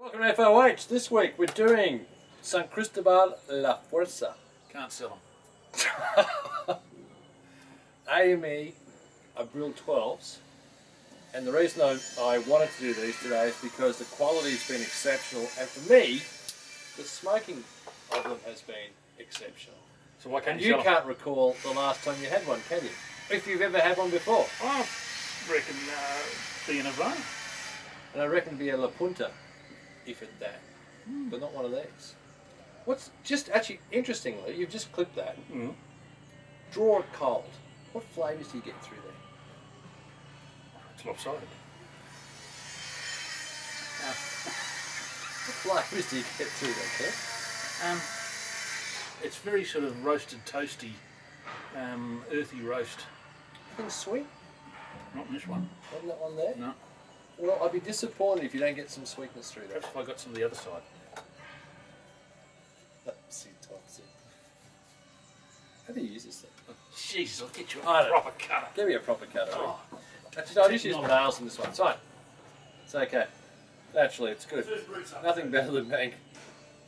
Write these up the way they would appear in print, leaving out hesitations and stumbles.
Welcome to FOH. This week we're doing San Cristobal La Fuerza. Can't sell them. AME Abril 12s. And the reason I wanted to do these today is because the quality's been exceptional, and for me, the smoking of them has been exceptional. So why can't You can't recall the last time you had one, can you? If you've ever had one before. I reckon being a run. And I reckon be a La Punta, if at that. But not one of these. What's just actually interestingly, you've just clipped that. Draw it cold. What flavours do you get through there? It's lopsided. What flavours do you get through there, Kev? It's very sort of roasted, toasty, earthy roast. Anything sweet? Not in this one. Not in that one there? No. Well, I'd be disappointed if you don't get some sweetness through there. Perhaps if I got some of the other side. Topsy-topsy. How do you use this thing? Jesus, I'll get you a I don't proper cutter. Give me a proper cutter. Oh. Actually, I just use nails in this one. It's fine. It's okay. Actually, it's good. Nothing better than being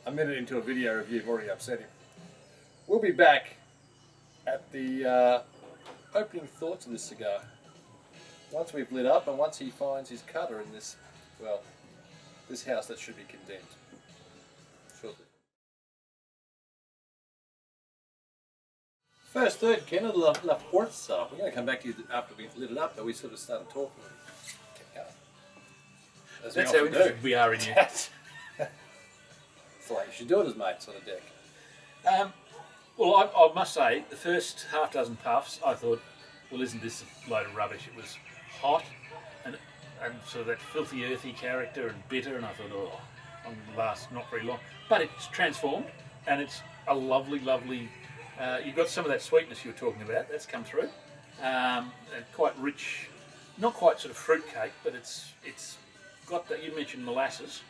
a minute into a video review. You've already upset him. We'll be back at the opening thoughts of this cigar. Once we've lit up and once he finds his cutter in this, well, this house that should be condemned. Shortly. First third, Ken, of La Fuerza. We're going to come back to you after we've lit it up, but we sort of started talking. That's how interested we are in you. It's like you should do it as mates on a deck. Well, I must say, the first half dozen puffs, I thought, well, isn't this a load of rubbish? It was hot and sort of that filthy, earthy character and bitter, and I thought, oh, I'm going to last not very long. But it's transformed, and it's a lovely, lovely. You've got some of that sweetness you were talking about. That's come through, and quite rich, not quite sort of fruit cake, but it's got that. You mentioned molasses.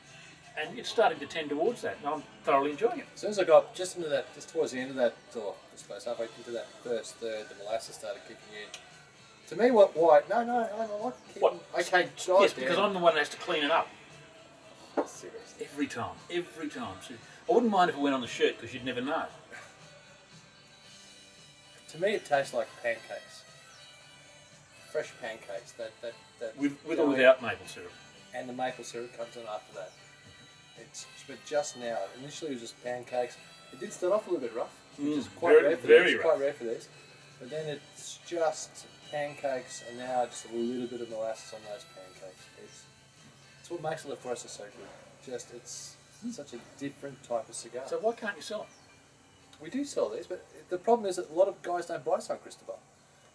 And it's starting to tend towards that, and I'm thoroughly enjoying it. As soon as I got just into that, just towards the end of that, or I suppose halfway into that first third, the molasses started kicking in. To me, what white? No, I like kicking. What? Okay, Yes, because I'm the one that has to clean it up. Seriously. Every time. So I wouldn't mind if it went on the shirt, because you'd never know. To me, it tastes like pancakes. Fresh pancakes. That With or without maple syrup. And the maple syrup comes in after that. But just now, initially it was just pancakes. It did start off a little bit rough, which is quite rare for these. Quite rare for these. But then it's just pancakes, and now just a little bit of molasses on those pancakes. It's what makes La Fuerza so good. Just it's such a different type of cigar. So why can't you sell them? We do sell these, but the problem is that a lot of guys don't buy San Cristobal.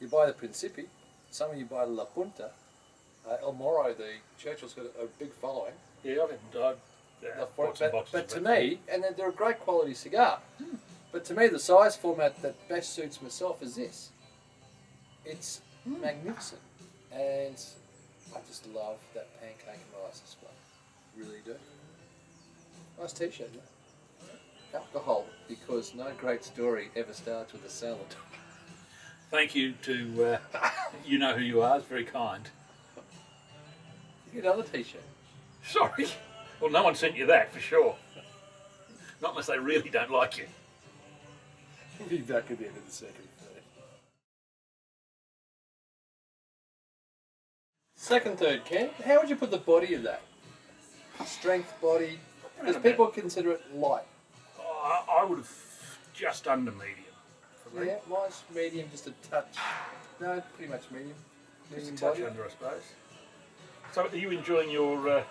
You buy the Principi, some of you buy the La Punta. El Moro, the Churchill's got a big following. Yeah, I've but to me, and they're a great quality cigar, but to me the size format that best suits myself is this. It's magnificent, and I just love that pancake and molasses one. Really do. Nice t-shirt, man. Alcohol, because no great story ever starts with a salad. Thank you to, you know who you are, it's very kind. You get another t-shirt. Sorry. Well, no one sent you that, for sure. Not unless they really don't like you. We'll be back at the end of the second third. Second third, Ken, how would you put the body of that? Strength body? Because people consider it light. I would have just under medium. For me. Yeah, mine's medium, just a touch. No, pretty much medium. Just a touch under, I suppose. So are you enjoying your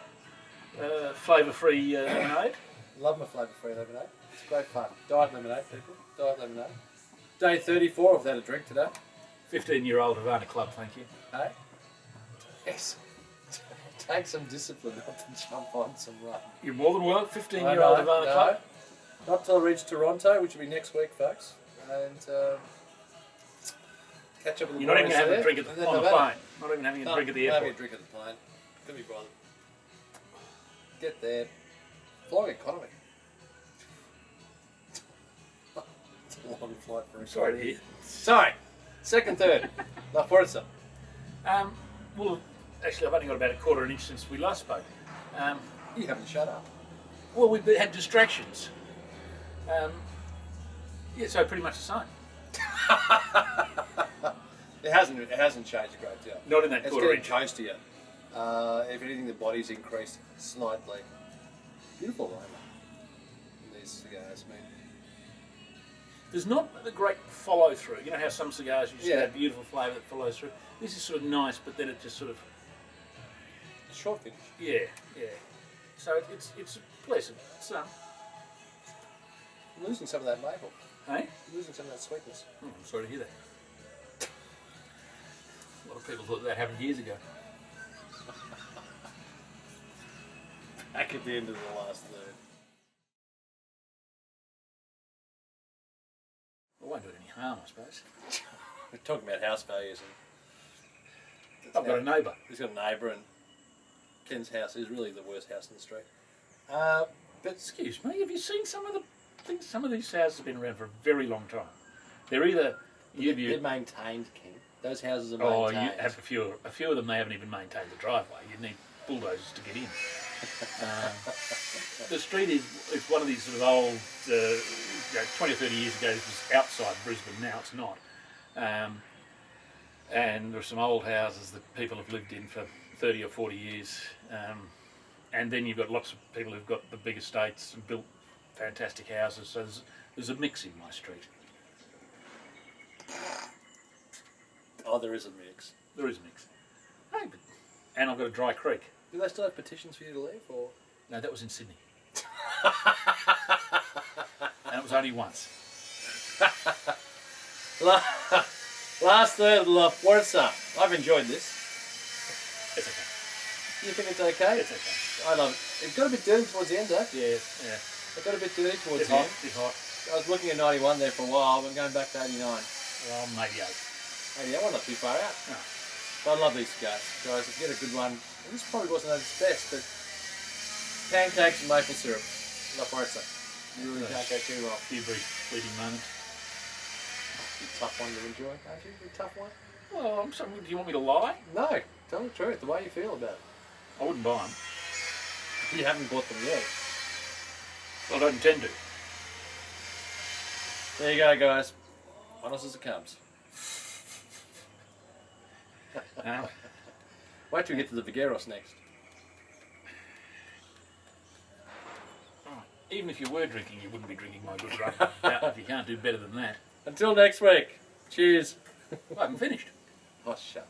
flavour-free lemonade? Love my flavour-free lemonade. It's great fun. Diet lemonade, people. Diet lemonade. Day 34, I've had a drink today. 15-year-old Havana Club, thank you. Hey? Yes. Take some discipline not to jump on some run. You're more than welcome, 15-year-old Havana Club. Not till I reach Toronto, which will be next week, folks. And catch up with the You're not even having a drink on the plane. Not even having a drink at the airport. Having a drink at the plane. Couldn't be bothered. Get there. Flying economy. It's a long flight for a Sorry to hear. Sorry. Second, third. La Fuerza. Well, actually, I've only got about a quarter of an inch since we last spoke. You haven't shut up. Well, we've had distractions. Yeah, so pretty much the same. It hasn't changed a great deal. Not in that It's quarter getting inch. toastier. If anything, the body's increased slightly. Beautiful aroma. These cigars, man. There's not a great follow through. You know how some cigars you just Yeah. have beautiful flavour that follows through. This is sort of nice, but then it just sort of Short finish. yeah. So it's pleasant. It's Losing some of that maple. hey. Losing some of that sweetness. Oh, I'm sorry to hear that. A lot of people thought that happened years ago. Back at the end of the last third. It won't do it any harm, I suppose. We're talking about house values. And I've got a neighbour. He's got a neighbour, and Ken's house is really the worst house in the street. But Excuse me, have you seen some of the things? Some of these houses have been around for a very long time. They're either they're maintained, Ken. Those houses are oh, maintained. you have a few of them. They haven't even maintained the driveway. You need bulldozers to get in. The street is one of these sort of old, 20 or 30 years ago. This was outside Brisbane. Now it's not. And there are some old houses that people have lived in for 30 or 40 years. And then you've got lots of people who've got the big estates and built fantastic houses. So there's a mix in my street. Oh, there is a mix. There is a mix. Hey, and I've got a dry creek. Do they still have petitions for you to leave, or? No, that was in Sydney. And it was only once. Last third of La Fuerza. I've enjoyed this. It's okay. You think it's okay? It's okay. I love it. It got a bit dirty towards the end, though. Yeah. It got a bit dirty towards It's the hot. end. It's hot. I was looking at 91 there for a while, but I'm going back to 89. Well, maybe 8. Maybe that one not too far out. No. But I love these cigars. Guys, if you get a good one, and this probably wasn't at its best, but pancakes and maple syrup. La Fuerza. You really can't go too wrong. Few brief fleeting moments. It's a tough one to enjoy, aren't you? A tough one? Well, do you want me to lie? No, tell the truth, the way you feel about it. I wouldn't buy them. You haven't bought them yet. I don't intend to. There you go, guys. Honest as it comes. No. Wait till we get to the Vigueros next. Even if you were drinking, you wouldn't be drinking my good rum. If you can't do better than that. Until next week. Cheers. I haven't finished. Oh, shut up.